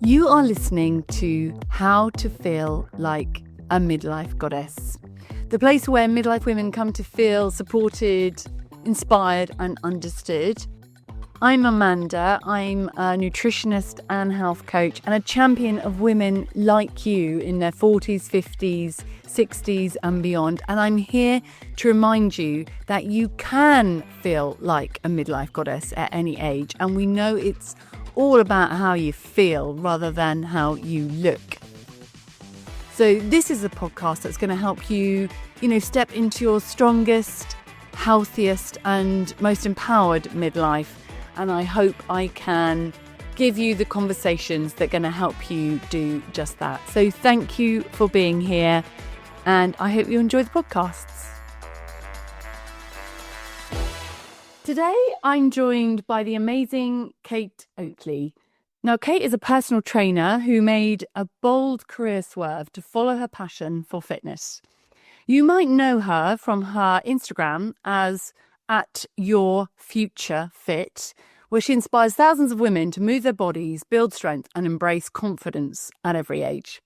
You are listening to How to Feel Like a Midlife Goddess, the place where midlife women come to feel supported, inspired and understood. I'm Amanda. I'm a nutritionist and health coach and a champion of women like you in their 40s, 50s, 60s and beyond. And I'm here to remind you that you can feel like a midlife goddess at any age. And we know it's all about how you feel rather than how you look. So this is a podcast that's going to help you, step into your strongest, healthiest and most empowered midlife. And I hope I can give you the conversations that are going to help you do just that. So thank you for being here and I hope you enjoy the podcasts. Today, I'm joined by the amazing Kate Oakley. Now, Kate is a personal trainer who made a bold career swerve to follow her passion for fitness. You might know her from her Instagram as @YourFutureFit, where she inspires thousands of women to move their bodies, build strength, and embrace confidence at every age.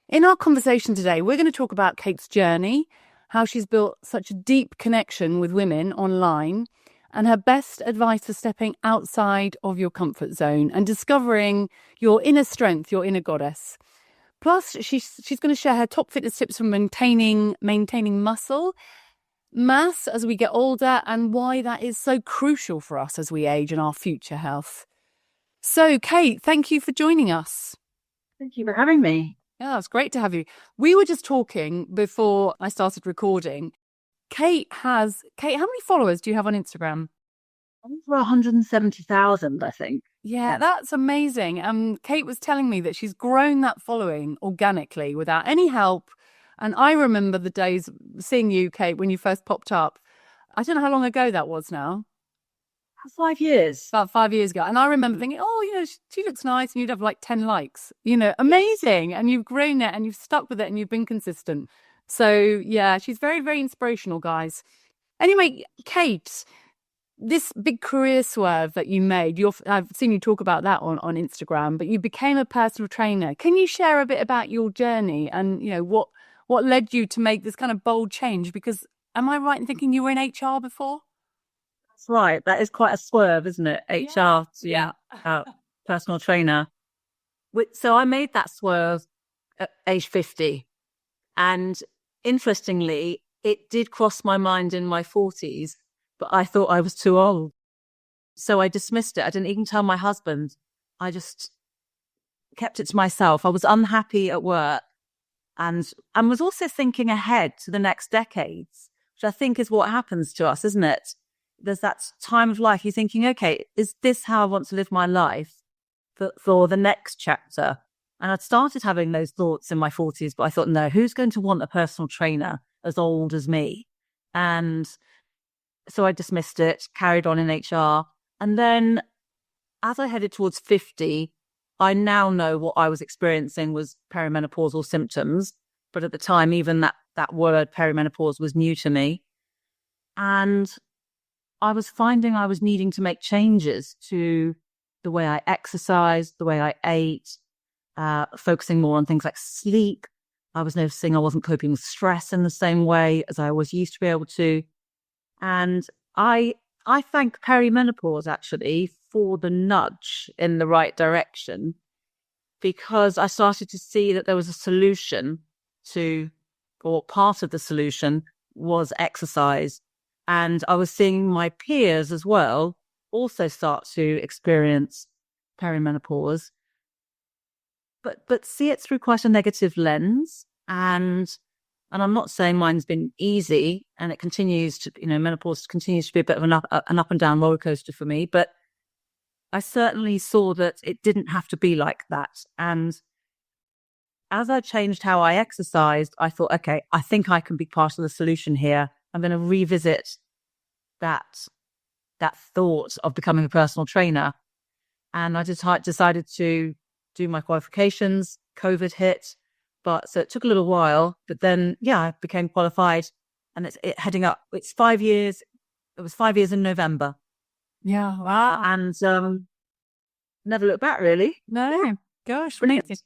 In our conversation today, we're going to talk about Kate's journey, how she's built such a deep connection with women online, and her best advice for stepping outside of your comfort zone and discovering your inner strength, your inner goddess. Plus, she's going to share her top fitness tips for maintaining muscle mass as we get older and why that is so crucial for us as we age and our future health. So, Kate, thank you for joining us. Thank you for having me. Yeah, it's great to have you. We were just talking before I started recording. Kate, how many followers do you have on Instagram? Over 170,000, I think. Yeah, that's amazing. Kate was telling me that she's grown that following organically without any help. And I remember the days seeing you, Kate, when you first popped up. I don't know how long ago that was now. 5 years. About 5 years ago. And I remember thinking, she looks nice. And you'd have like 10 likes, amazing. And you've grown it and you've stuck with it and you've been consistent. So, yeah, she's very, very inspirational, guys. Anyway, Kate, this big career swerve that you made, I've seen you talk about that on Instagram, but you became a personal trainer. Can you share a bit about your journey and, what led you to make this kind of bold change? Because am I right in thinking you were in HR before? That's right. That is quite a swerve, isn't it? HR, personal trainer. So I made that swerve at age 50. And interestingly, it did cross my mind in my 40s, but I thought I was too old. So I dismissed it. I didn't even tell my husband. I just kept it to myself. I was unhappy at work and was also thinking ahead to the next decades, which I think is what happens to us, isn't it? There's that time of life you're thinking, okay, is this how I want to live my life for the next chapter? And I'd started having those thoughts in my 40s, but I thought, no, who's going to want a personal trainer as old as me? And so I dismissed it, carried on in HR. And then as I headed towards 50, I now know what I was experiencing was perimenopausal symptoms. But at the time, even that word perimenopause was new to me. And I was finding I was needing to make changes to the way I exercised, the way I ate, focusing more on things like sleep. I was noticing I wasn't coping with stress in the same way as I always used to be able to. And I thank perimenopause actually for the nudge in the right direction, because I started to see that there was a solution or part of the solution was exercise. And I was seeing my peers as well also start to experience perimenopause, but see it through quite a negative lens. And I'm not saying mine's been easy, and it continues to, menopause continues to be a bit of an up and down roller coaster for me. But I certainly saw that it didn't have to be like that. And as I changed how I exercised, I thought, okay, I think I can be part of the solution here. I'm going to revisit that thought of becoming a personal trainer. And I just decided to do my qualifications. COVID hit. So it took a little while, but then, I became qualified, and it's heading up. It's 5 years. It was 5 years in November. Yeah. Wow. And never looked back, really. No. Gosh, brilliant.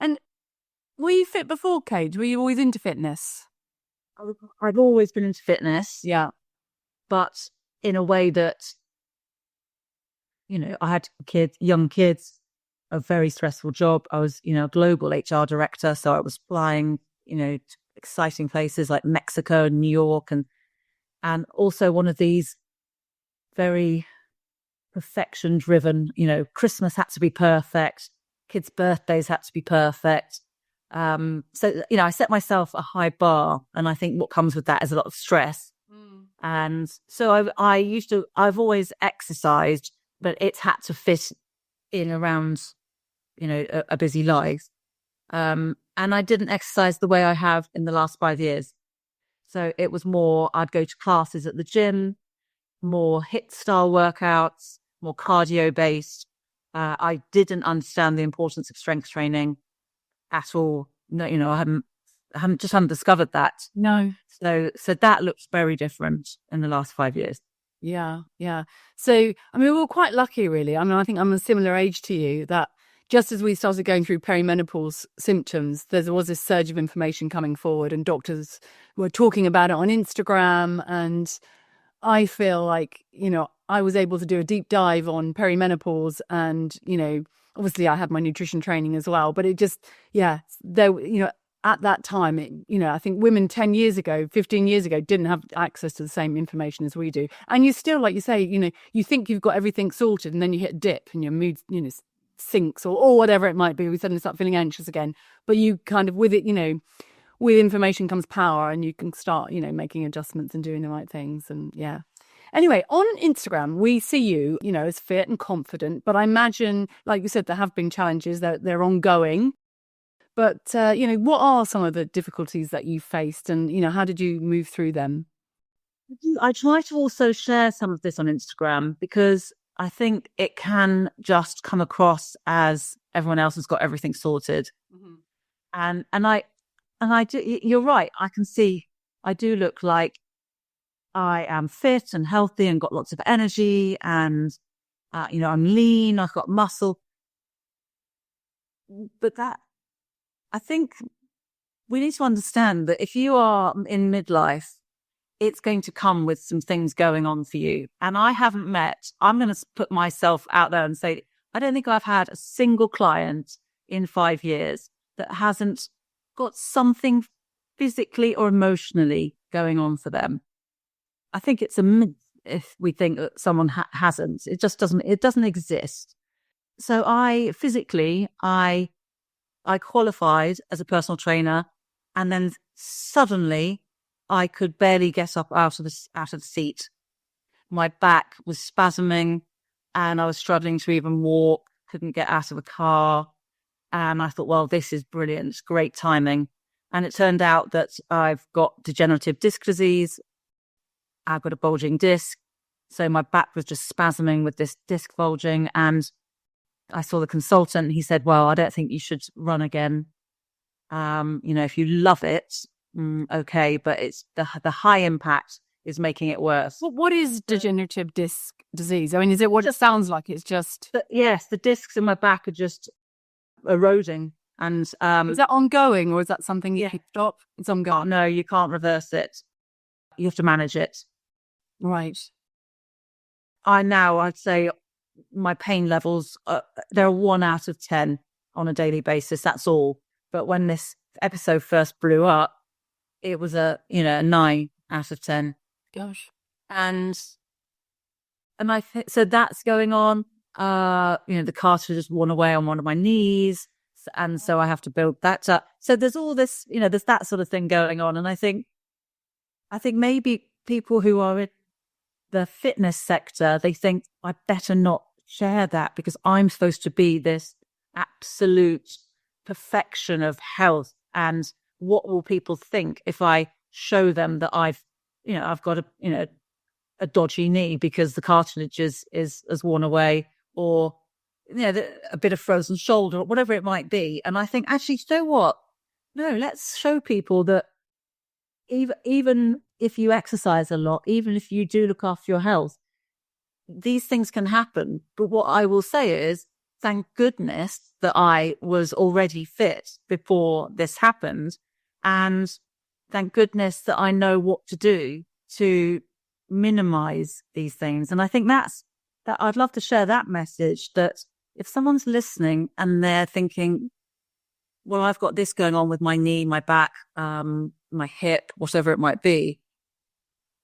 And were you fit before, Kate? Were you always into fitness? I've always been into fitness, Yeah. but in a way that, I had young kids, a very stressful job. I was, a global HR director. So I was flying, to exciting places like Mexico and New York and also one of these very perfection driven, Christmas had to be perfect. Kids' birthdays had to be perfect. So, I set myself a high bar, and I think what comes with that is a lot of stress. And so I've always exercised, but it's had to fit in around, a busy life. And I didn't exercise the way I have in the last 5 years. So it was more, I'd go to classes at the gym, more HIIT style workouts, more cardio based. I didn't understand the importance of strength training at all. No, I hadn't discovered that. No. So that looks very different in the last 5 years. Yeah. So, we were quite lucky, really. I think I'm a similar age to you, that just as we started going through perimenopause symptoms, there was this surge of information coming forward, and doctors were talking about it on Instagram. And I feel like, I was able to do a deep dive on perimenopause, and, obviously I had my nutrition training as well, but it just, at that time, I think women 10 years ago, 15 years ago, didn't have access to the same information as we do. And you still, like you say, you think you've got everything sorted, and then you hit a dip and your mood, sinks or whatever it might be. We suddenly start feeling anxious again. But you kind of, with it, with information comes power, and you can start, making adjustments and doing the right things. And yeah. Anyway, on Instagram, we see you, as fit and confident. But I imagine, like you said, there have been challenges that they're ongoing. But, what are some of the difficulties that you faced, and, how did you move through them? I try to also share some of this on Instagram because I think it can just come across as everyone else has got everything sorted. And I do, you're right. I can see, I do look like I am fit and healthy and got lots of energy, and, I'm lean, I've got muscle. But I think we need to understand that if you are in midlife, it's going to come with some things going on for you. And I'm going to put myself out there and say, I don't think I've had a single client in 5 years that hasn't got something physically or emotionally going on for them. I think it's a myth if we think that someone hasn't. It just doesn't exist. So I qualified as a personal trainer, and then suddenly I could barely get up out of the seat. My back was spasming, and I was struggling to even walk, couldn't get out of a car. And I thought, well, this is brilliant. It's great timing. And it turned out that I've got degenerative disc disease. I've got a bulging disc. So my back was just spasming with this disc bulging. And I saw the consultant, and he said, well, I don't think you should run again. If you love it, okay, but it's the high impact is making it worse. Well, what is degenerative disc disease? Is it what it sounds like? It's just... Yes, the discs in my back are just eroding. And is that ongoing, or is that something you can stop? It's ongoing. Oh, no, you can't reverse it. You have to manage it. Right. I'd say my pain levels, they're 1 out of 10 on a daily basis. That's all. But when this episode first blew up, it was a 9 out of 10. Gosh. And so that's going on. The cartilage just worn away on one of my knees. And so I have to build that up. So there's all this, there's that sort of thing going on. And I think maybe people who are in the fitness sector, they think I better not share that because I'm supposed to be this absolute perfection of health. And what will people think if I show them that I've got a dodgy knee because the cartilage is worn away, or a bit of frozen shoulder, or whatever it might be. And I think, actually, you know what? No, let's show people that even if you exercise a lot, even if you do look after your health, these things can happen. But what I will say is, thank goodness that I was already fit before this happened. And thank goodness that I know what to do to minimize these things. And I think that I'd love to share that message, that if someone's listening and they're thinking, well, I've got this going on with my knee, my back, my hip, whatever it might be,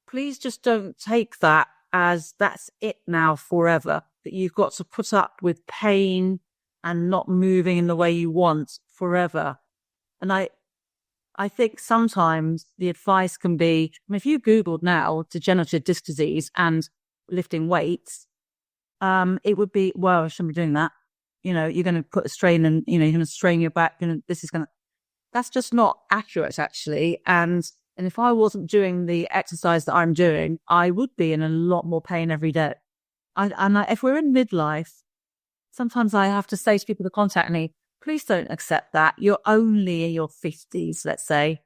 please just don't take that as that's it now forever, that you've got to put up with pain and not moving in the way you want forever. And I think sometimes the advice can be, I mean, if you Googled now degenerative disc disease and lifting weights, it would be, well, I shouldn't be doing that. You know, you're going to put a strain and, you know, you're going to strain your back. That's just not accurate, actually. And if I wasn't doing the exercise that I'm doing, I would be in a lot more pain every day. If we're in midlife, sometimes I have to say to people that contact me, please don't accept that. You're only in your 50s, let's say.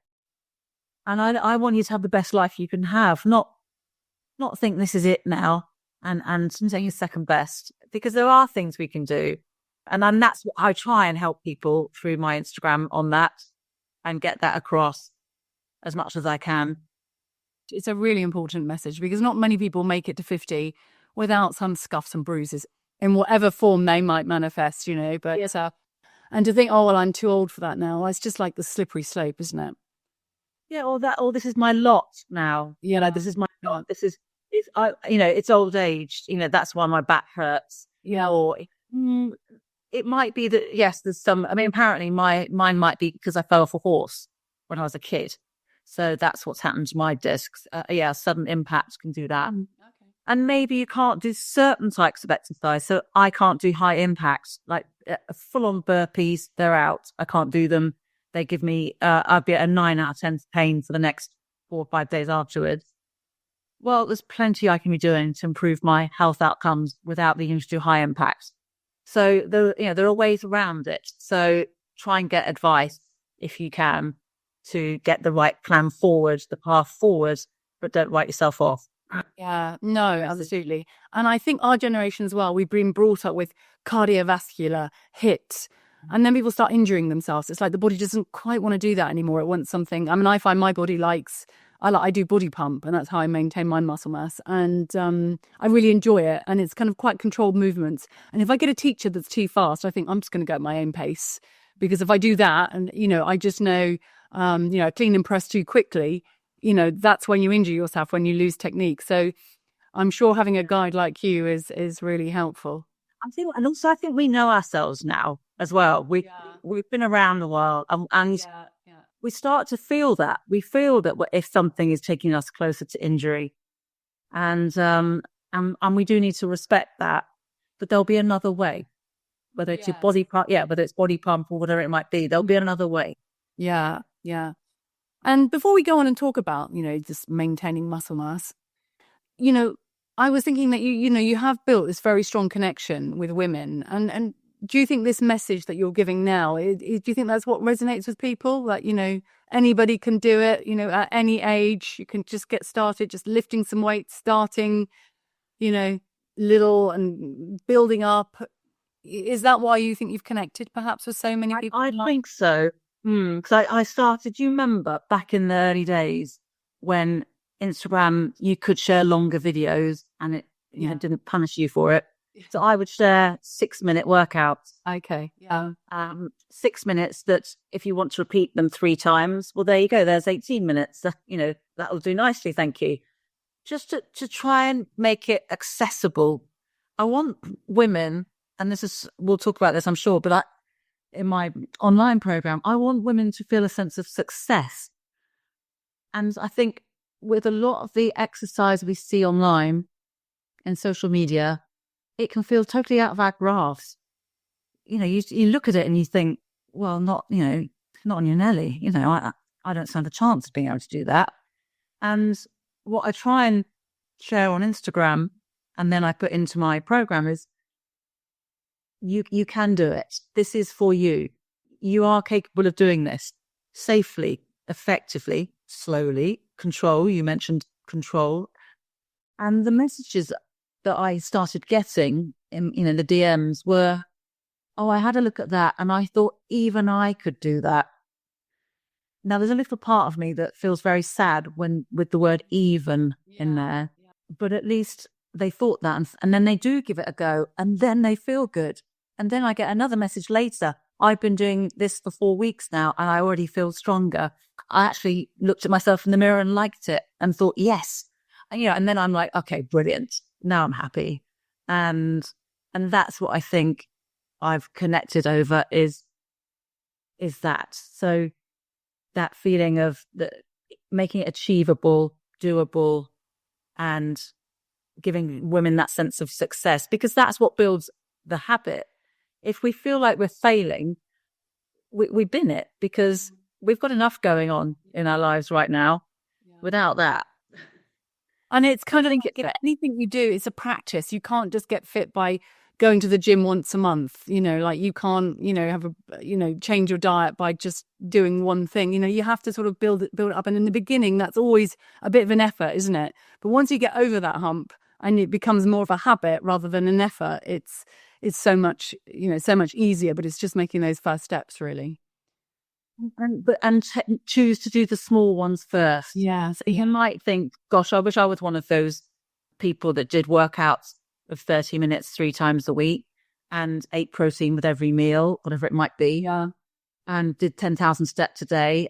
And I want you to have the best life you can have, not think this is it now and saying you're second best, because there are things we can do. And that's what I try and help people through my Instagram on that and get that across as much as I can. It's a really important message because not many people make it to 50 without some scuffs and bruises in whatever form they might manifest, you know. But and to think, oh, well, I'm too old for that now. It's just like the slippery slope, isn't it? Yeah, or this is my lot now. You know, this is my lot. It's old age. You know, that's why my back hurts. Yeah. Or it might be that, yes, there's some, I mean, apparently mine might be because I fell off a horse when I was a kid. So that's what's happened to my discs. Sudden impact can do that. Okay. And maybe you can't do certain types of exercise. So I can't do high impact, like full-on burpees, they're out. I can't do them. They give me, I'd be at a 9 out of 10 pain for the next 4 or 5 days afterwards. Well, there's plenty I can be doing to improve my health outcomes without needing to do high impact. So there are ways around it. So try and get advice if you can to get the right plan forward, the path forward, but don't write yourself off. Yeah, no, absolutely. And I think our generation as well, we've been brought up with cardiovascular hit. And then people start injuring themselves. It's like the body doesn't quite want to do that anymore. It wants something. I mean, I find my body I do body pump, and that's how I maintain my muscle mass. And I really enjoy it. And it's kind of quite controlled movements. And if I get a teacher that's too fast, I think I'm just going to go at my own pace. Because if I do that, and, you know, I just know, clean and press too quickly, you know, that's when you injure yourself, when you lose technique. So I'm sure having a guide like you is really helpful. I think we know ourselves now as well. We've been around a while, and we start to feel that. We feel that if something is taking us closer to injury, and we do need to respect that. But there'll be another way, whether it's your body pump, whether it's body pump or whatever it might be. There'll be another way. Yeah. And before we go on and talk about, you know, just maintaining muscle mass, you know, I was thinking that you have built this very strong connection with women, and do you think this message that you're giving now, do you think that's what resonates with people? That, you know, anybody can do it, you know, at any age, you can just get started, just lifting some weights, starting, you know, little and building up. Is that why you think you've connected perhaps with so many people? I think so. Because I started, do you remember back in the early days when Instagram, you could share longer videos and it didn't punish you for it. So I would share 6-minute workouts. Okay. Yeah. 6 minutes that if you want to repeat them 3 times, well, there you go. There's 18 minutes. You know, that'll do nicely. Thank you. Just to try and make it accessible. I want women, and we'll talk about this, I'm sure, but in my online program, I want women to feel a sense of success. And I think with a lot of the exercise we see online and social media, it can feel totally out of our grasp. You know, you look at it and you think, well, not on your Nelly. You know, I don't stand a chance of being able to do that. And what I try and share on Instagram and then I put into my program is, you can do it. This is for you. You are capable of doing this safely, effectively, slowly. Control, you mentioned control. And the messages that I started getting in, the DMs were oh, I had a look at that and I thought even I could do that. Now, there's a little part of me that feels very sad when with the word even in there, but at least they thought that. And then they do give it a go and then they feel good. And then I get another message later. I've been doing this for 4 weeks now and I already feel stronger. I actually looked at myself in the mirror and liked it and thought, yes. And, and then I'm like, okay, brilliant. Now I'm happy. And that's what I think I've connected over is that. So that feeling of making it achievable, doable, and giving women that sense of success, because that's what builds the habit. If we feel like we're failing, we bin it because we've got enough going on in our lives right now without that. And it's kind of anything you do, it's a practice. You can't just get fit by going to the gym once a month, like you can't, change your diet by just doing one thing. You have to sort of build it up. And in the beginning, that's always a bit of an effort, isn't it? But once you get over that hump and it becomes more of a habit rather than an effort, it's so much, so much easier, but it's just making those first steps really. And choose to do the small ones first. Yeah. So you might think, gosh, I wish I was one of those people that did workouts of 30 minutes 3 times a week and ate protein with every meal, whatever it might be. Yeah. And did 10,000 steps a day.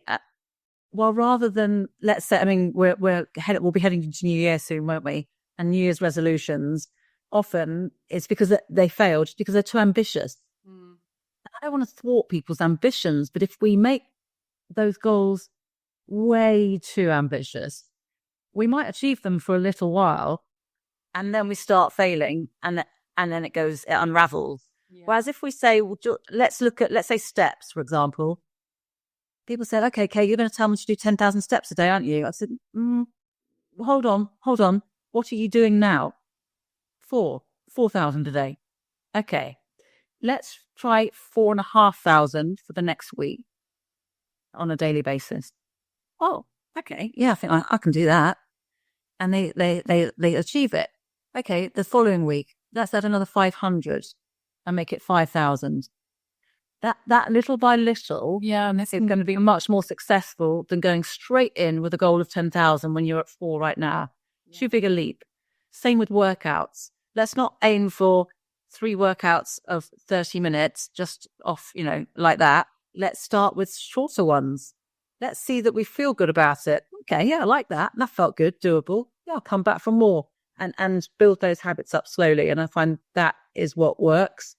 Well, rather than, let's say, we'll be heading into New Year soon, won't we? And New Year's resolutions, often it's because they failed, because they're too ambitious. I don't want to thwart people's ambitions, but if we make those goals way too ambitious, we might achieve them for a little while and then we start failing and then it unravels. Yeah. Whereas if we say, well, let's say steps, for example, people said, okay, Kate, you're going to tell me to do 10,000 steps a day, aren't you? I said, hold on. What are you doing now? 4,000 a day. Okay. Let's try 4,500 for the next week on a daily basis. Oh, okay. Yeah, I think I can do that. And they achieve it. Okay, the following week, let's add another 500 and make it 5,000. That little by little, is going to be much more successful than going straight in with a goal of 10,000 when you're at 4 right now. Too big a leap. Same with workouts. Let's not aim for 3 workouts of 30 minutes just off, like that. Let's start with shorter ones. Let's see that we feel good about it. Okay, yeah, I like that. That felt good, doable. Yeah, I'll come back for more and build those habits up slowly. And I find that is what works.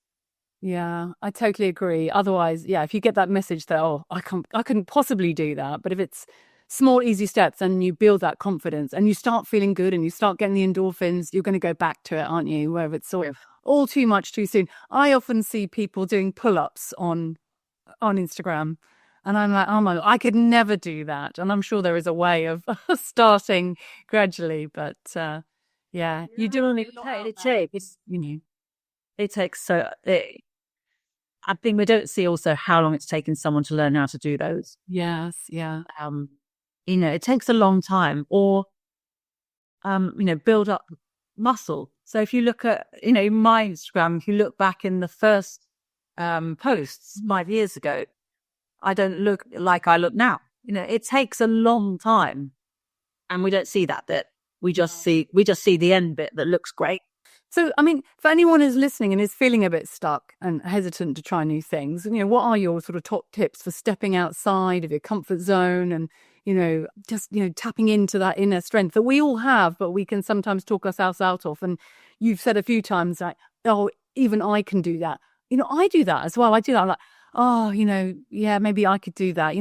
Yeah, I totally agree. Otherwise, if you get that message that, I couldn't possibly do that. But if it's small, easy steps and you build that confidence and you start feeling good and you start getting the endorphins, you're going to go back to it, aren't you? Where it's sort of all too much too soon. I often see people doing pull-ups on Instagram and I'm like, oh my, I could never do that. And I'm sure there is a way of starting gradually, but you do need it takes so I think we don't see also how long it's taken someone to learn how to do those. Yes, yeah. It takes a long time or build up muscle. So if you look at, my Instagram, if you look back in the first posts 5 years ago, I don't look like I look now. It takes a long time and we don't see that bit. We just see the end bit that looks great. So, for anyone who's listening and is feeling a bit stuck and hesitant to try new things, what are your sort of top tips for stepping outside of your comfort zone and, just, tapping into that inner strength that we all have, but we can sometimes talk ourselves out of. And you've said a few times like, oh, even I can do that. I do that as well. I do that. I'm like, oh, maybe I could do that.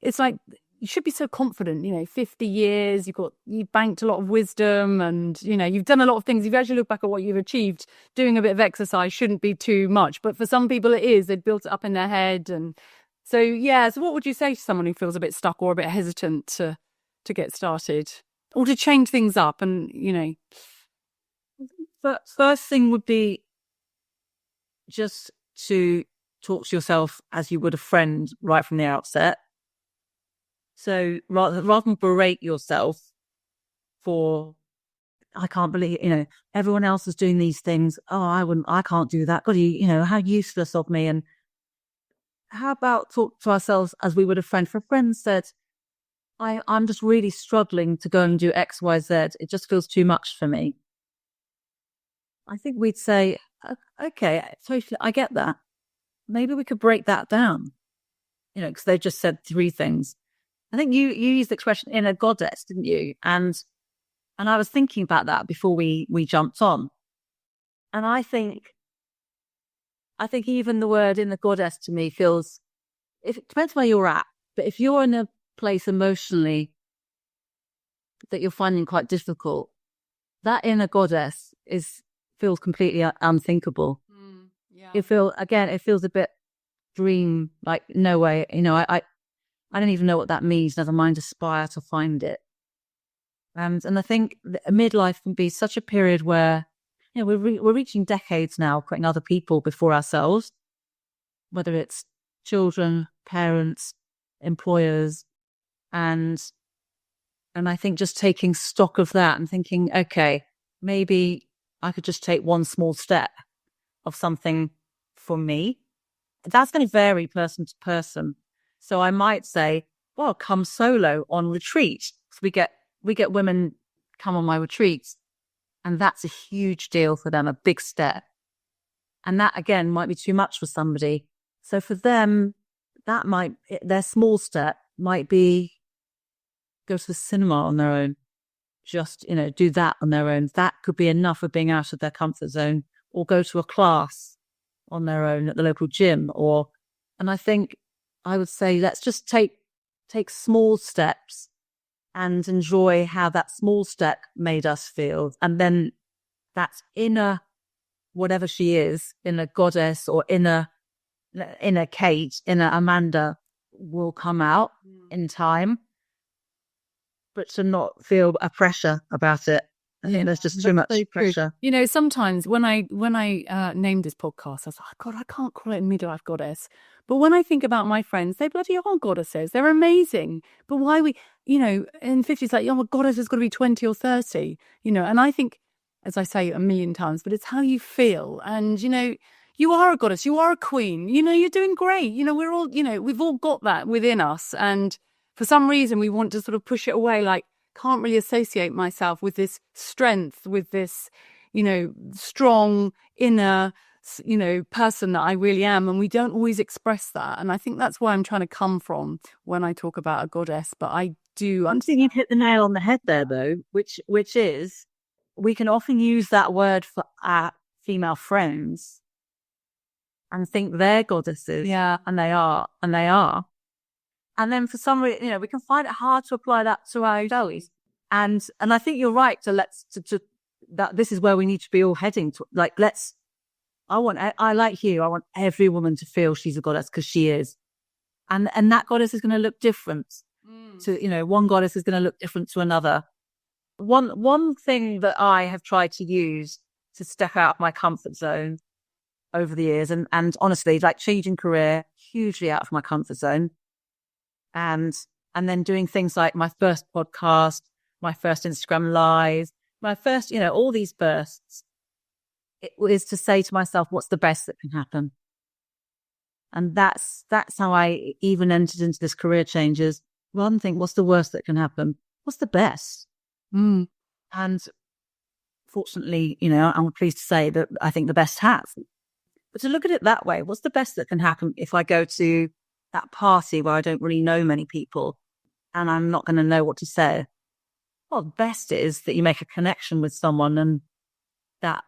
It's like, you should be so confident, 50 years, you've banked a lot of wisdom and, you've done a lot of things. If you actually look back at what you've achieved, doing a bit of exercise shouldn't be too much. But for some people it is. They've built it up in their head. And so, so what would you say to someone who feels a bit stuck or a bit hesitant to get started or to change things up? And, But first thing would be just to talk to yourself as you would a friend right from the outset. So rather than berate yourself for I can't believe, everyone else is doing these things. Oh, I can't do that. God, how useless of me. And how about talk to ourselves as we would a friend? For a friend said, I'm just really struggling to go and do X, Y, Z. It just feels too much for me. I think we'd say, okay, totally, I get that. Maybe we could break that down, because they just said three things. I think you used the expression inner goddess, didn't you? And I was thinking about that before we jumped on. And I think even the word inner goddess to me feels, if it depends where you're at, but if you're in a place emotionally that you're finding quite difficult, that inner goddess feels completely unthinkable. Yeah. It feels a bit dream, like no way, I don't even know what that means, never mind aspire to find it. And I think midlife can be such a period where, we're reaching decades now, putting other people before ourselves, whether it's children, parents, employers, and I think just taking stock of that and thinking, okay, maybe I could just take one small step of something for me. That's going to vary person to person. So I might say, well, come solo on retreat. So we get women come on my retreats, and that's a huge deal for them, a big step. And that again might be too much for somebody. So for them, their small step might be go to the cinema on their own, just, do that on their own. That could be enough of being out of their comfort zone, or go to a class on their own at the local gym. And I think I would say, let's just take small steps and enjoy how that small step made us feel. And then that inner, whatever she is, inner goddess or inner Kate, inner Amanda will come out in time, but to not feel a pressure about it. I think there's just too much pressure. Sometimes when I named this podcast, I was like, God, I can't call it Midlife Goddess. But when I think about my friends, they bloody are goddesses. They're amazing. But why in 50s, like, oh, a goddess has got to be 20 or 30, and I think, as I say a million times, but it's how you feel. And, you are a goddess, you are a queen, you're doing great. We're all, we've all got that within us. And for some reason, we want to sort of push it away, like, can't really associate myself with this strength, with this, strong inner, person that I really am. And we don't always express that. And I think that's where I'm trying to come from when I talk about a goddess. But I do. I think you've hit the nail on the head there, though, which is we can often use that word for our female friends and think they're goddesses. Yeah. And they are. And then for some reason, we can find it hard to apply that to our own. And I think you're right that this is where we need to be all heading to. Like, I like you. I want every woman to feel she's a goddess, because she is. And that goddess is going to look different to, one goddess is going to look different to another. One thing that I have tried to use to step out of my comfort zone over the years, and honestly, like changing career, hugely out of my comfort zone. And then doing things like my first podcast, my first Instagram live, my first, all these bursts. It is to say to myself, what's the best that can happen? And that's how I even entered into this career changes. Rather than think, what's the worst that can happen? What's the best? And fortunately, I'm pleased to say that I think the best has. But to look at it that way, what's the best that can happen if I go to that party where I don't really know many people and I'm not going to know what to say? Well, the best is that you make a connection with someone and that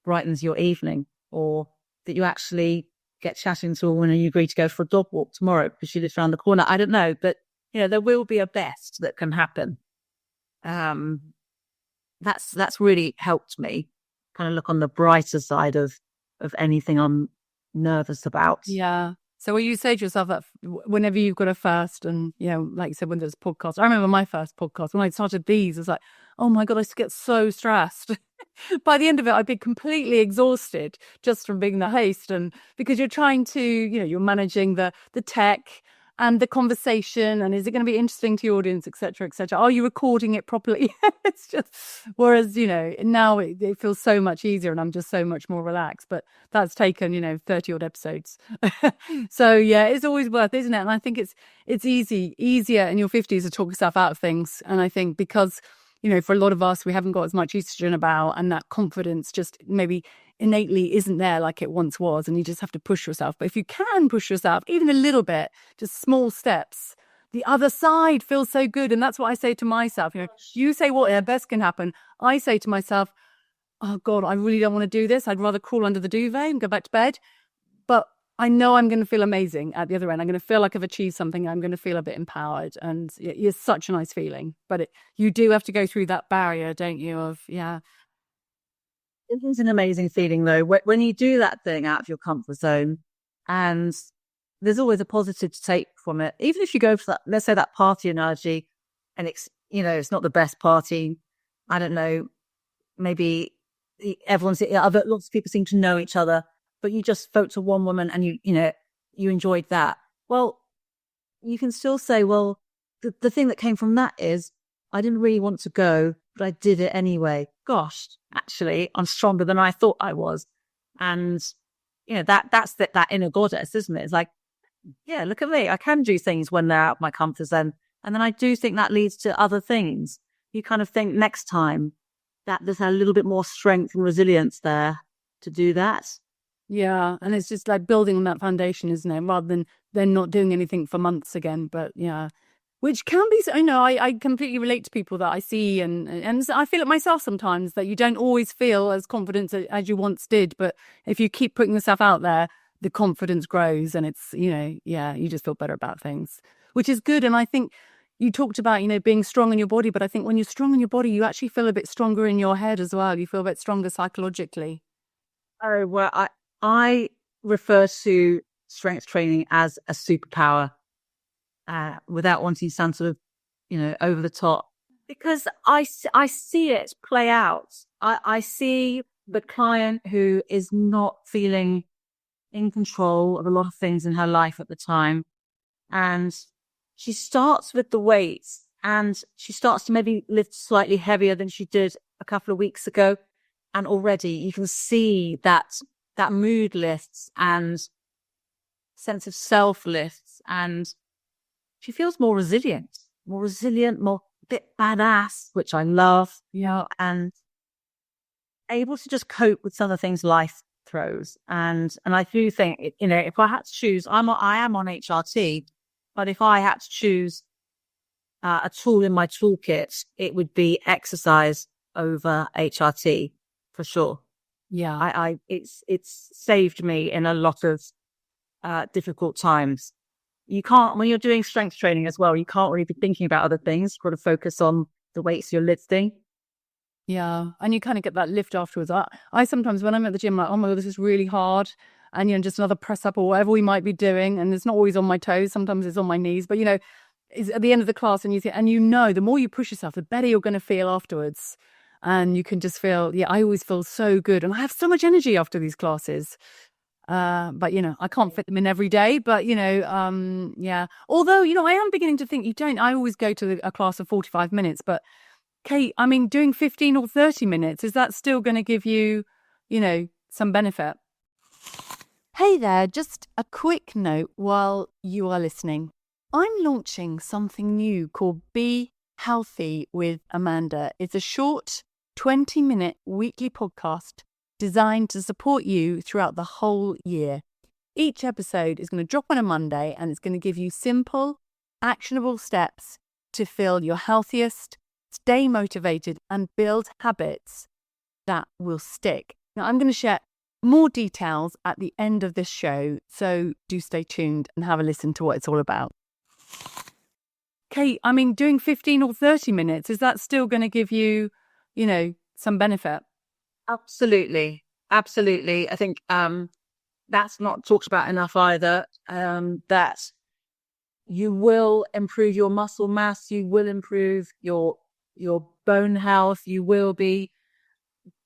brightens your evening, or that you actually get chatting to a woman and you agree to go for a dog walk tomorrow because she lives around the corner. I don't know, but there will be a best that can happen. That's really helped me kind of look on the brighter side of anything I'm nervous about. Yeah. So will you say to yourself that whenever you've got a first, and, like you said, when there's a podcast, I remember my first podcast, when I started these, I was like, oh my God, I get so stressed. By the end of it, I'd be completely exhausted just from being the host. And because you're trying to, you're managing the tech, and the conversation, and is it going to be interesting to your audience, etc., etc. Are you recording it properly? It's just, whereas, now it feels so much easier and I'm just so much more relaxed, but that's taken 30 odd episodes. So yeah, it's always worth, isn't it? And I think it's easier in your 50s to talk yourself out of things. And I think because for a lot of us, we haven't got as much estrogen about, and that confidence just maybe innately isn't there like it once was, and you just have to push yourself. But if you can push yourself even a little bit, just small steps, the other side feels so good. And that's what I say to myself. You say what best can happen. I say to myself, oh God, I really don't want to do this. I'd rather crawl under the duvet and go back to bed. But I know I'm going to feel amazing at the other end. I'm going to feel like I've achieved something. I'm going to feel a bit empowered, and it's such a nice feeling. But you do have to go through that barrier, don't you? It is an amazing feeling, though, when you do that thing out of your comfort zone, and there's always a positive to take from it. Even if you go for that, let's say that party analogy, and it's not the best party. I don't know, maybe lots of people seem to know each other, but you just spoke to one woman and you enjoyed that. Well, you can still say, well, the thing that came from that is I didn't really want to go, but I did it anyway. Gosh, actually, I'm stronger than I thought I was. And, that's that inner goddess, isn't it? It's like, yeah, look at me. I can do things when they're out of my comfort zone. And then I do think that leads to other things. You kind of think next time that there's a little bit more strength and resilience there to do that. Yeah, and it's just like building on that foundation, isn't it? Rather than then not doing anything for months again. But yeah, which can be, I completely relate to people that I see, and I feel it myself sometimes, that you don't always feel as confident as you once did. But if you keep putting yourself out there, the confidence grows, and it's, you just feel better about things, which is good. And I think you talked about, being strong in your body, but I think when you're strong in your body, you actually feel a bit stronger in your head as well. You feel a bit stronger psychologically. Oh, well, I refer to strength training as a superpower, without wanting to sound sort of, over the top, because I see it play out. I see the client who is not feeling in control of a lot of things in her life at the time. And she starts with the weights, and she starts to maybe lift slightly heavier than she did a couple of weeks ago. And already you can see that mood lifts and sense of self lifts, and she feels more resilient, more bit badass, which I love. Yeah. And able to just cope with some of the things life throws. And I do think, if I had to choose, I am on HRT, but if I had to choose a tool in my toolkit, it would be exercise over HRT for sure. Yeah. It's saved me in a lot of difficult times. You can't, when you're doing strength training as well, you can't really be thinking about other things. You've got to focus on the weights you're lifting. Yeah. And you kind of get that lift afterwards. I sometimes, when I'm at the gym, like, oh my God, this is really hard. And, just another press up or whatever we might be doing. And it's not always on my toes. Sometimes it's on my knees. But, it's at the end of the class, and the more you push yourself, the better you're going to feel afterwards. And you can just feel, I always feel so good. And I have so much energy after these classes. But, I can't fit them in every day. But, yeah. Although, I am beginning to think I always go to a class of 45 minutes. But, Kate, doing 15 or 30 minutes, is that still going to give you, some benefit? Hey there, just a quick note while you are listening. I'm launching something new called Be Healthy with Amanda. It's a short 20-minute weekly podcast designed to support you throughout the whole year. Each episode is going to drop on a Monday, and it's going to give you simple, actionable steps to feel your healthiest, stay motivated, and build habits that will stick. Now, I'm going to share more details at the end of this show, so do stay tuned and have a listen to what it's all about. Kate, doing 15 or 30 minutes, is that still going to give you, some benefit? Absolutely. Absolutely. I think that's not talked about enough either, that you will improve your muscle mass, you will improve your bone health, you will be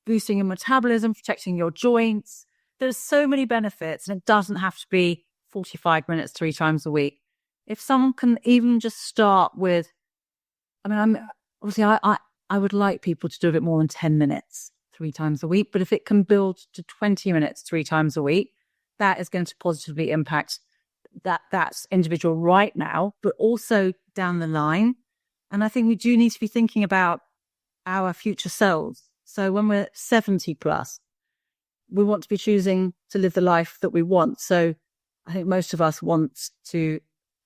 boosting your metabolism, protecting your joints. There's so many benefits, and it doesn't have to be 45 minutes 3 times a week. if someone can even just start with, I mean, I would like people to do a bit more than 10 minutes 3 times a week, but if it can build to 20 minutes 3 times a week, that is going to positively impact that's individual right now, but also down the line. And I think we do need to be thinking about our future selves. So when we're 70 plus, we want to be choosing to live the life that we want. So I think most of us want to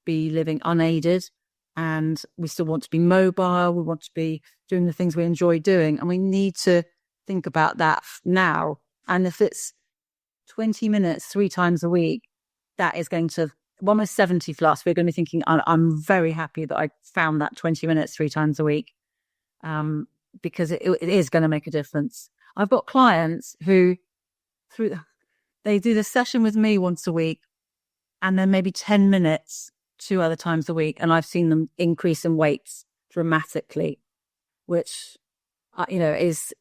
be living unaided, and we still want to be mobile. We want to be doing the things we enjoy doing. And we need to think about that now. And if it's 20 minutes 3 times a week, that is going to, when we're 70 plus, we're going to be thinking, I'm very happy that I found that 20 minutes 3 times a week, because it is going to make a difference. I've got clients who they do the session with me once a week, and then maybe 10 minutes 2 other times a week. And I've seen them increase in weights dramatically, which, is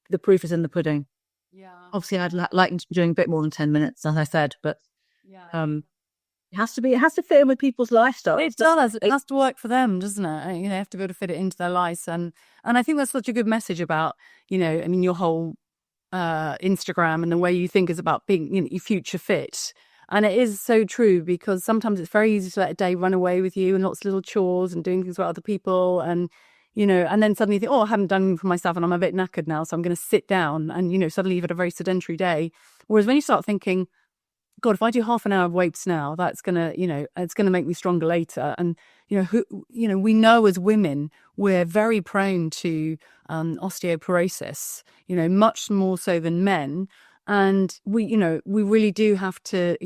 the proof is in the pudding. Yeah. Obviously, I'd like them to be doing a bit more than 10 minutes, as I said, but it has to fit in with people's lifestyle. It does. It has to work for them, doesn't it? You have to be able to fit it into their lives. And I think that's such a good message about, your whole Instagram and the way you think is about being future fit. And it is so true, because sometimes it's very easy to let a day run away with you and lots of little chores and doing things for other people. And, and then suddenly you think, I haven't done anything for myself and I'm a bit knackered now, so I'm going to sit down. And, suddenly you've had a very sedentary day. Whereas when you start thinking, God, if I do half an hour of weights now, that's going to, it's going to make me stronger later. And, we know as women, we're very prone to osteoporosis, much more so than men. And we really do have to,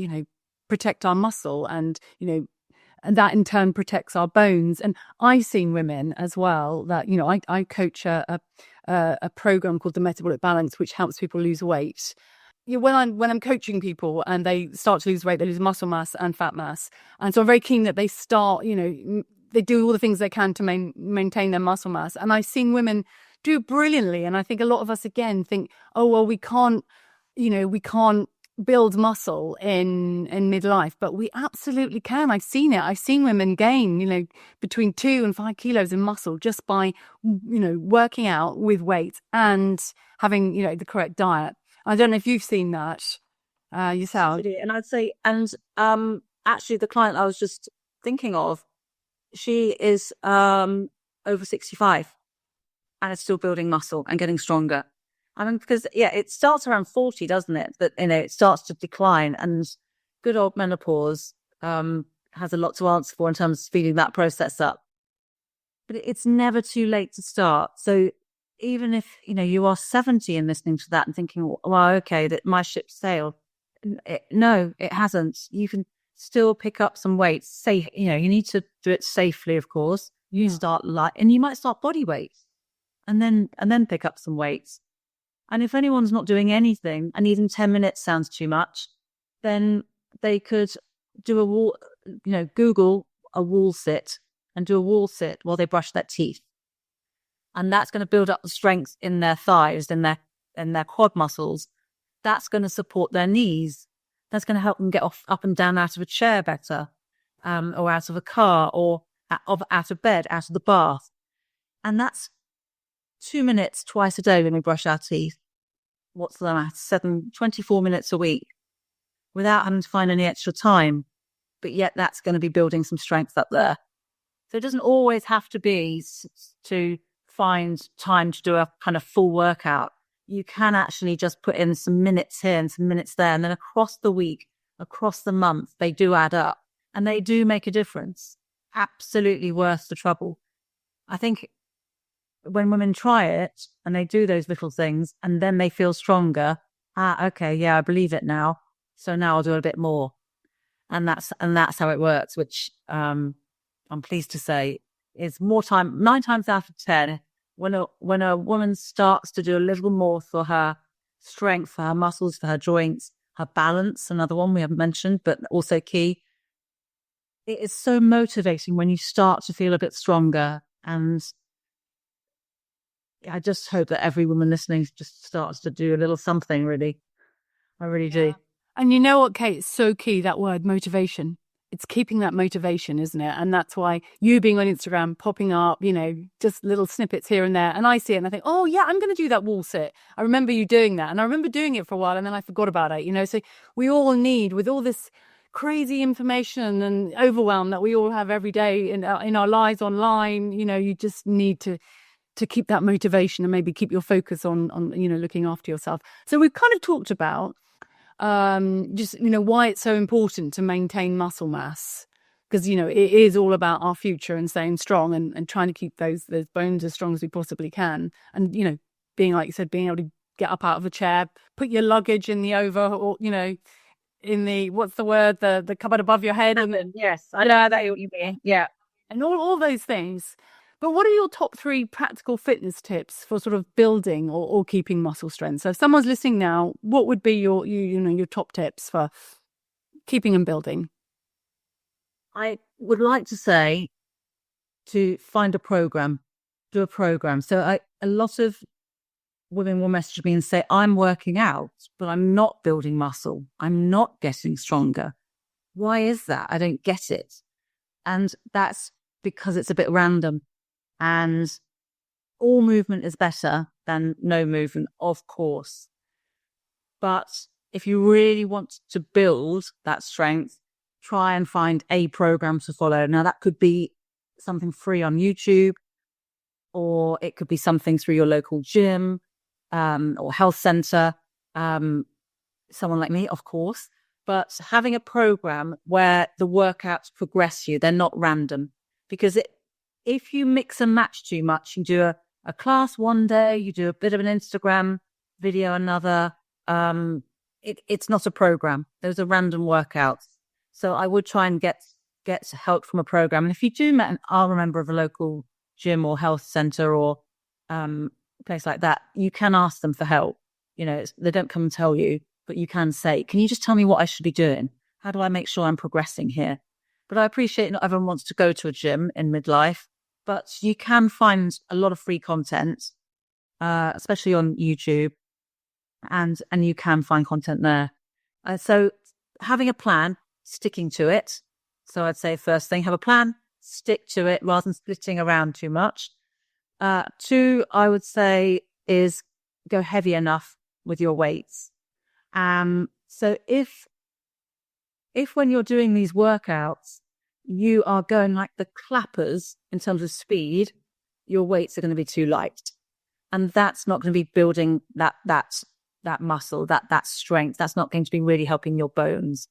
protect our muscle, and, and that in turn protects our bones. And I've seen women as well that, I coach a program called the Metabolic Balance, which helps people lose weight. When I'm coaching people and they start to lose weight, they lose muscle mass and fat mass. And so I'm very keen that they start, they do all the things they can to maintain their muscle mass. And I've seen women do brilliantly. And I think a lot of us, again, think, we can't build muscle in midlife, but we absolutely can. I've seen it. I've seen women gain, between 2 and 5 kilos in muscle just by, working out with weight and having, the correct diet. I don't know if you've seen that yourself. And I'd say, actually the client I was just thinking of, she is over 65 and is still building muscle and getting stronger. I mean, because, it starts around 40, doesn't it? But, it starts to decline, and good old menopause has a lot to answer for in terms of speeding that process up. But it's never too late to start. So even if, you are 70 and listening to that and thinking, well, okay, that my ship sailed. No, it hasn't. You can still pick up some weights. You need to do it safely, of course. You start light, and you might start body weight and then pick up some weights. And if anyone's not doing anything and even 10 minutes sounds too much, then they could do a wall, Google a wall sit and do a wall sit while they brush their teeth. And that's going to build up the strength in their thighs, in their quad muscles. That's going to support their knees. That's going to help them get up and down out of a chair better, or out of a car, or out of bed, out of the bath. And that's 2 minutes twice a day when we brush our teeth. What's the math? 24 minutes a week, without having to find any extra time. But yet that's going to be building some strength up there. So it doesn't always have to be to find time to do a kind of full workout. You can actually just put in some minutes here and some minutes there. And then across the week, across the month, they do add up and they do make a difference. Absolutely worth the trouble. I think when women try it and they do those little things and then they feel stronger, okay, yeah, I believe it now. So now I'll do a bit more. And that's how it works, which I'm pleased to say is more time, 9 times out of 10, when a woman starts to do a little more for her strength, for her muscles, for her joints, her balance, another one we haven't mentioned, but also key. It is so motivating when you start to feel a bit stronger. And I just hope that every woman listening just starts to do a little something, really. I really do. And you know what, Kate? It's so key, that word motivation. it's keeping that motivation, isn't it? And that's why you being on Instagram, popping up, just little snippets here and there. And I see it and I think, oh yeah, I'm going to do that wall sit. I remember you doing that. And I remember doing it for a while and then I forgot about it, So we all need, with all this crazy information and overwhelm that we all have every day in our lives online, you just need to keep that motivation and maybe keep your focus on looking after yourself. So we've kind of talked about why it's so important to maintain muscle mass, because it is all about our future and staying strong and trying to keep those bones as strong as we possibly can, and being, like you said, being able to get up out of a chair, put your luggage in the or in the, what's the word, the cupboard above your head, and then, yes, I know that what you mean, yeah, and all those things. But what are your top 3 practical fitness tips for sort of building or keeping muscle strength? So if someone's listening now, what would be your top tips for keeping and building? I would like to say to find a program, do a program. So a lot of women will message me and say, I'm working out, but I'm not building muscle. I'm not getting stronger. Why is that? I don't get it. And that's because it's a bit random. And all movement is better than no movement, of course. But if you really want to build that strength, try and find a program to follow. Now, that could be something free on YouTube, or it could be something through your local gym or health center. Someone like me, of course. But having a program where the workouts progress you, they're not random. Because if you mix and match too much, you do a class one day, you do a bit of an Instagram video another, it's not a program. Those are random workouts. So I would try and get help from a program. And if you do are a member of a local gym or health center or place like that, you can ask them for help. They don't come and tell you, but you can say, can you just tell me what I should be doing? How do I make sure I'm progressing here? But I appreciate not everyone wants to go to a gym in midlife, but you can find a lot of free content, especially on YouTube, and you can find content there. So having a plan, sticking to it. So I'd say first thing, have a plan, stick to it rather than splitting around too much. 2, I would say, is go heavy enough with your weights. So if when you're doing these workouts, you are going like the clappers in terms of speed, your weights are going to be too light. And that's not going to be building that muscle, that strength. That's not going to be really helping your bones.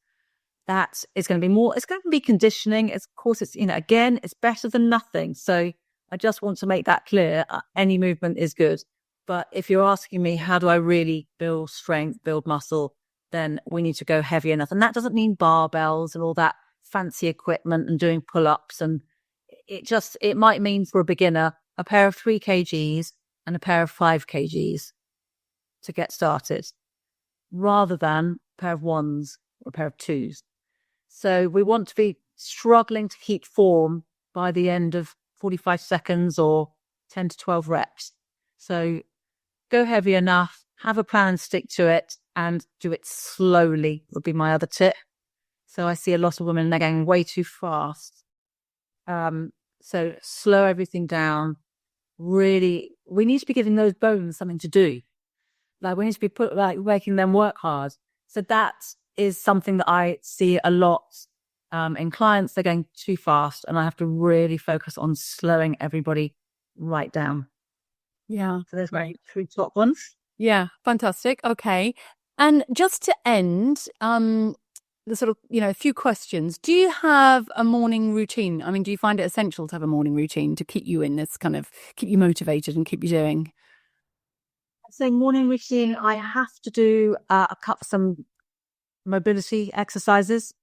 That is going to be more, it's going to be conditioning. Of course, it's, again, it's better than nothing. So I just want to make that clear. Any movement is good. But if you're asking me, how do I really build strength, build muscle, then we need to go heavy enough. And that doesn't mean barbells and all that fancy equipment and doing pull-ups. And it might mean for a beginner, a pair of 3 kgs and a pair of 5 kgs to get started, rather than a pair of 1s or a pair of 2s. So we want to be struggling to keep form by the end of 45 seconds or 10 to 12 reps. So go heavy enough, have a plan and stick to it, and do it slowly would be my other tip. So I see a lot of women, they're going way too fast. So slow everything down. Really, we need to be giving those bones something to do. Like we need to be making them work hard. So that is something that I see a lot in clients. They're going too fast, and I have to really focus on slowing everybody right down. Yeah. So there's my 3 top ones. Yeah, fantastic. Okay. And just to end, the sort of, a few questions. Do you have a morning routine? I mean, do you find it essential to have a morning routine to keep you in this kind of, keep you motivated and keep you doing? So morning routine, I have to do some mobility exercises.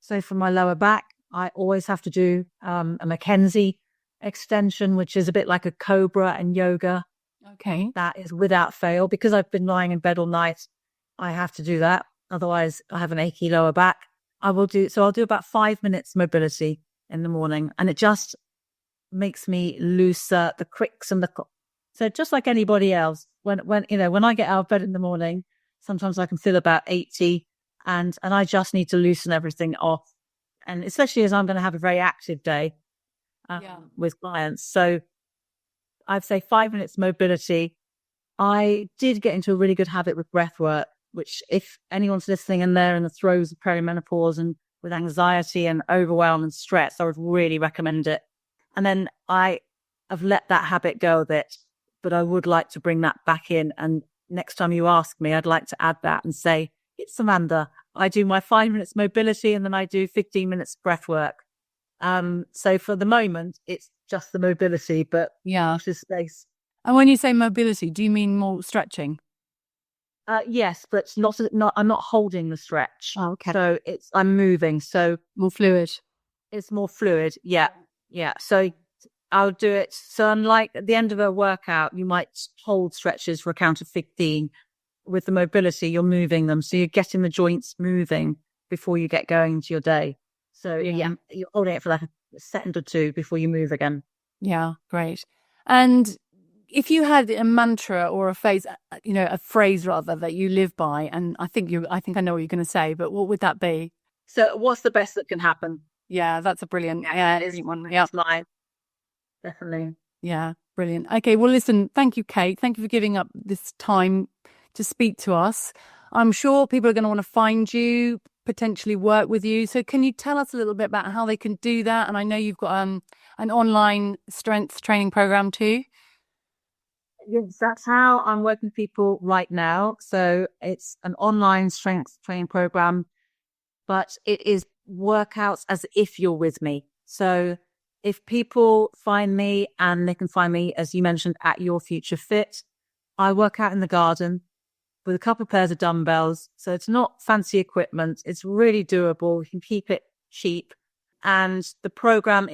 So for my lower back, I always have to do a Mackenzie extension, which is a bit like a cobra in yoga. Okay. That is without fail. Because I've been lying in bed all night, I have to do that. Otherwise, I have an achy lower back. I'll do about 5 minutes mobility in the morning, and it just makes me looser, the cricks and so just like anybody else, when I get out of bed in the morning, sometimes I can feel about 80, and I just need to loosen everything off And especially as I'm going to have a very active day with clients. So I'd say 5 minutes mobility. I did get into a really good habit with breath work, which if anyone's listening and they're in the throes of perimenopause and with anxiety and overwhelm and stress, I would really recommend it. And then I have let that habit go a bit, but I would like to bring that back in. And next time you ask me, I'd like to add that and say, it's Amanda. I do my 5 minutes mobility and then I do 15 minutes breath work. So for the moment, it's just the mobility, but watch this space. And when you say mobility, do you mean more stretching? Yes, but not. I'm not holding the stretch. Oh, okay. So I'm moving. So more fluid. It's more fluid. Yeah. So I'll do it. So unlike at the end of a workout, you might hold stretches for a count of 15. With the mobility, you're moving them. So you're getting the joints moving before you get going into your day. So you're holding it for like a second or two before you move again. Yeah, great. And if you had a mantra or a phrase rather that you live by, and I think I know what you're going to say, but what would that be? So what's the best that can happen? Yeah, that's a brilliant one. Yeah, mine. Definitely. Yeah, brilliant. Okay, well, listen, thank you, Kate. Thank you for giving up this time to speak to us. I'm sure people are going to want to find you, potentially work with you. So can you tell us a little bit about how they can do that? And I know you've got an online strength training program too. Yes, that's how I'm working with people right now. So it's an online strength training program, but it is workouts as if you're with me. So if people find me, and they can find me, as you mentioned, at Your Future Fit, I work out in the garden with a couple of pairs of dumbbells. So it's not fancy equipment. It's really doable. You can keep it cheap. And the program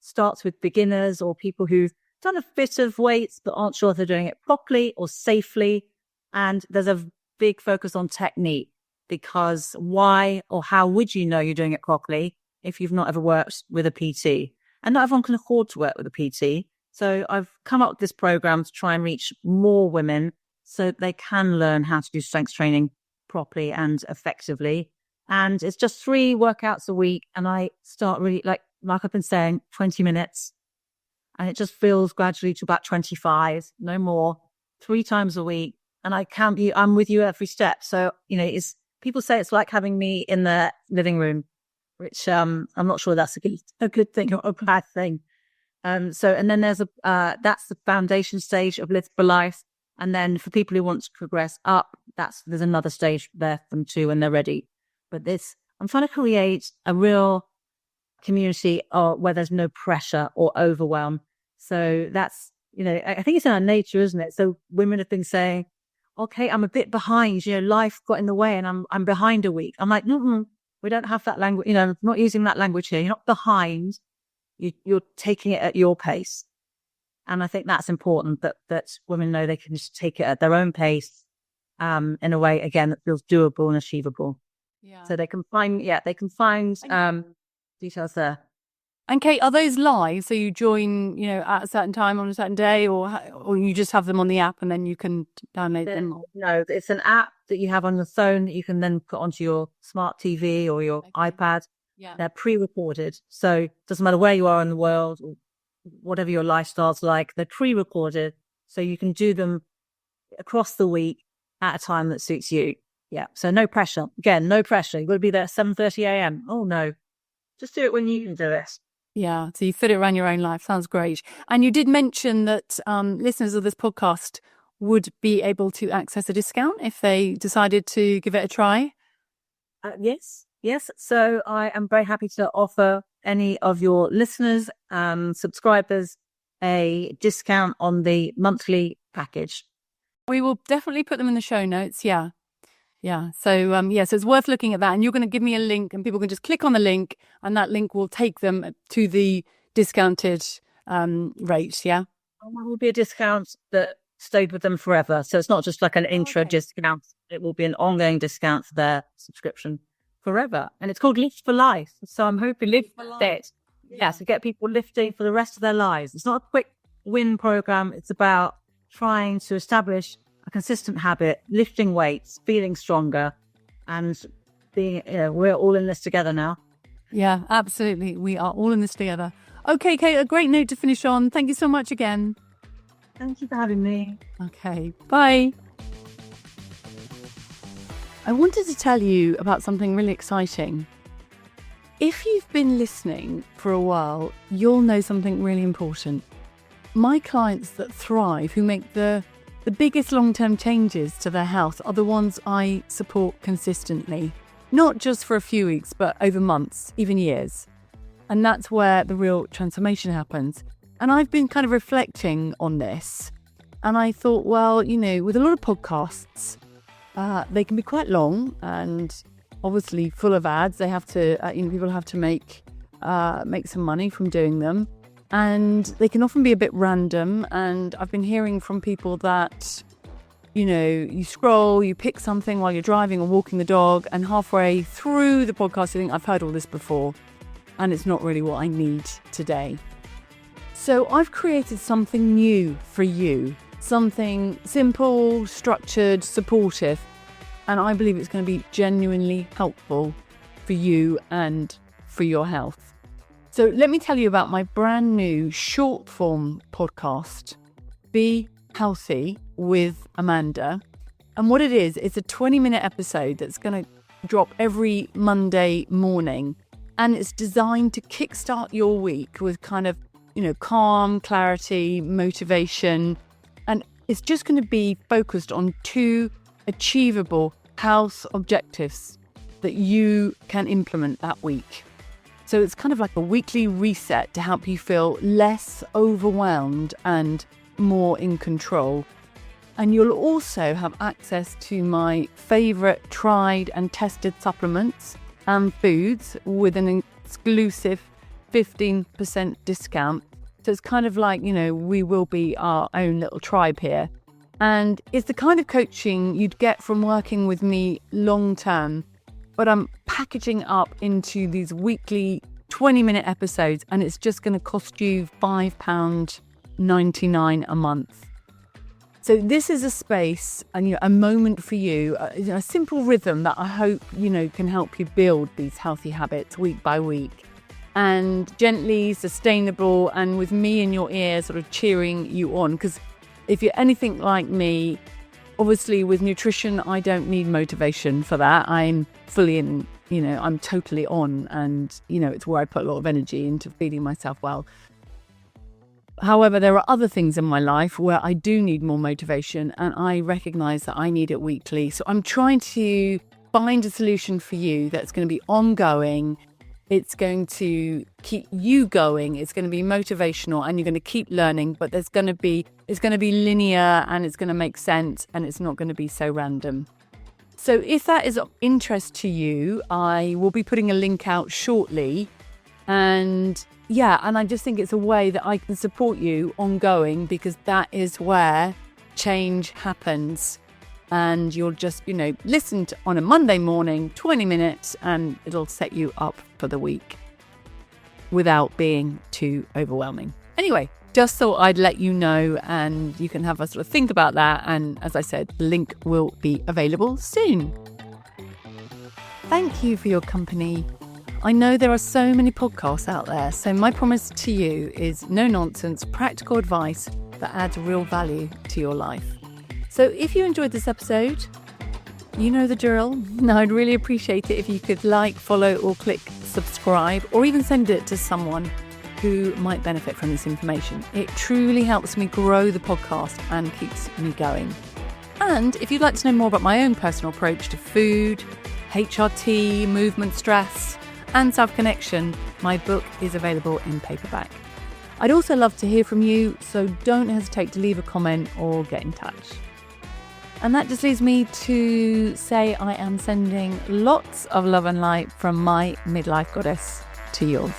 starts with beginners or people who've done a bit of weights but aren't sure if they're doing it properly or safely. And there's a big focus on technique, because why or how would you know you're doing it properly if you've not ever worked with a PT? And not everyone can afford to work with a PT. So I've come up with this program to try and reach more women so they can learn how to do strength training properly and effectively. And it's just 3 workouts a week. And I start really, like I've been saying, 20 minutes. And it just builds gradually to about 25, no more, 3 times a week. And I'm with you every step. So, people say it's like having me in the living room, which I'm not sure that's a good thing or a bad thing. And then there's that's the foundation stage of Live for Life. And then for people who want to progress up, there's another stage there for them too when they're ready. But I'm trying to create a real community where there's no pressure or overwhelm. So that's, I think it's in our nature, isn't it? So women have been saying, okay, I'm a bit behind, life got in the way and I'm behind a week. I'm like, we don't have that language, I'm not using that language here. You're not behind, you're taking it at your pace. And I think that's important that women know they can just take it at their own pace, in a way, again, that feels doable and achievable. Yeah. So they can find details there. And Kate, are those live? So you join, at a certain time on a certain day, or you just have them on the app and then you can download them? No, it's an app that you have on the phone that you can then put onto your smart TV or your iPad. Yeah. They're pre-recorded. So it doesn't matter where you are in the world or whatever your lifestyle's like, they're pre-recorded. So you can do them across the week at a time that suits you. Yeah. So no pressure. Again, no pressure. You've got to be there at 7:30 a.m. Oh, no. Just do it when you can do it. Yeah, so you fit it around your own life. Sounds great. And you did mention that listeners of this podcast would be able to access a discount if they decided to give it a try. Yes. So I am very happy to offer any of your listeners, subscribers, a discount on the monthly package. We will definitely put them in the show notes. Yeah. So, so it's worth looking at that. And you're going to give me a link and people can just click on the link and that link will take them to the discounted rate. Yeah. It will be a discount that stayed with them forever. So it's not just like an intro discount. It will be an ongoing discount for their subscription forever. And it's called Live for Life. So I'm hoping Live for Life. Yeah. So get people lifting for the rest of their lives. It's not a quick win program. It's about trying to establish a consistent habit, lifting weights, feeling stronger, and being, we're all in this together now. Yeah, absolutely. We are all in this together. Okay, Kate, a great note to finish on. Thank you so much again. Thank you for having me. Okay, bye. I wanted to tell you about something really exciting. If you've been listening for a while, you'll know something really important. My clients that thrive, who make the biggest long-term changes to their health, are the ones I support consistently. Not just for a few weeks, but over months, even years. And that's where the real transformation happens. And I've been kind of reflecting on this. And I thought, well, with a lot of podcasts, they can be quite long and obviously full of ads. They have to, people have to make some money from doing them. And they can often be a bit random. And I've been hearing from people that, you scroll, you pick something while you're driving or walking the dog, and halfway through the podcast, you think, I've heard all this before, and it's not really what I need today. So I've created something new for you, something simple, structured, supportive, and I believe it's going to be genuinely helpful for you and for your health. So let me tell you about my brand new short form podcast, Be Healthy with Amanda. And what it is, it's a 20-minute episode that's going to drop every Monday morning. And it's designed to kickstart your week with kind of, calm, clarity, motivation. And it's just going to be focused on 2 achievable health objectives that you can implement that week. So it's kind of like a weekly reset to help you feel less overwhelmed and more in control. And you'll also have access to my favourite tried and tested supplements and foods with an exclusive 15% discount. So it's kind of like, we will be our own little tribe here. And it's the kind of coaching you'd get from working with me long term, but I'm packaging up into these weekly 20-minute episodes, and it's just going to cost you £5.99 a month. So this is a space and a moment for you, a simple rhythm that I hope, can help you build these healthy habits week by week, and gently, sustainable, and with me in your ear sort of cheering you on. Because if you're anything like me, obviously with nutrition, I don't need motivation for that. I'm fully in, I'm totally on, and, it's where I put a lot of energy into feeding myself well. However, there are other things in my life where I do need more motivation, and I recognise that I need it weekly. So I'm trying to find a solution for you that's going to be ongoing. It's going to keep you going. It's going to be motivational, and you're going to keep learning, but it's going to be linear, and it's going to make sense, and it's not going to be so random. So if that is of interest to you, I will be putting a link out shortly. And I just think it's a way that I can support you ongoing, because that is where change happens. And you'll just, listen to, on a Monday morning, 20 minutes, and it'll set you up for the week without being too overwhelming. Anyway, just thought I'd let you know, and you can have a sort of think about that. And as I said, the link will be available soon. Thank you for your company. I know there are so many podcasts out there, so my promise to you is no nonsense, practical advice that adds real value to your life. So if you enjoyed this episode, you know the drill. Now, I'd really appreciate it if you could like, follow, or click subscribe, or even send it to someone who might benefit from this information. It truly helps me grow the podcast and keeps me going. And if you'd like to know more about my own personal approach to food, HRT, movement, stress, and self-connection, my book is available in paperback. I'd also love to hear from you, so don't hesitate to leave a comment or get in touch. And that just leaves me to say I am sending lots of love and light from my midlife goddess to yours.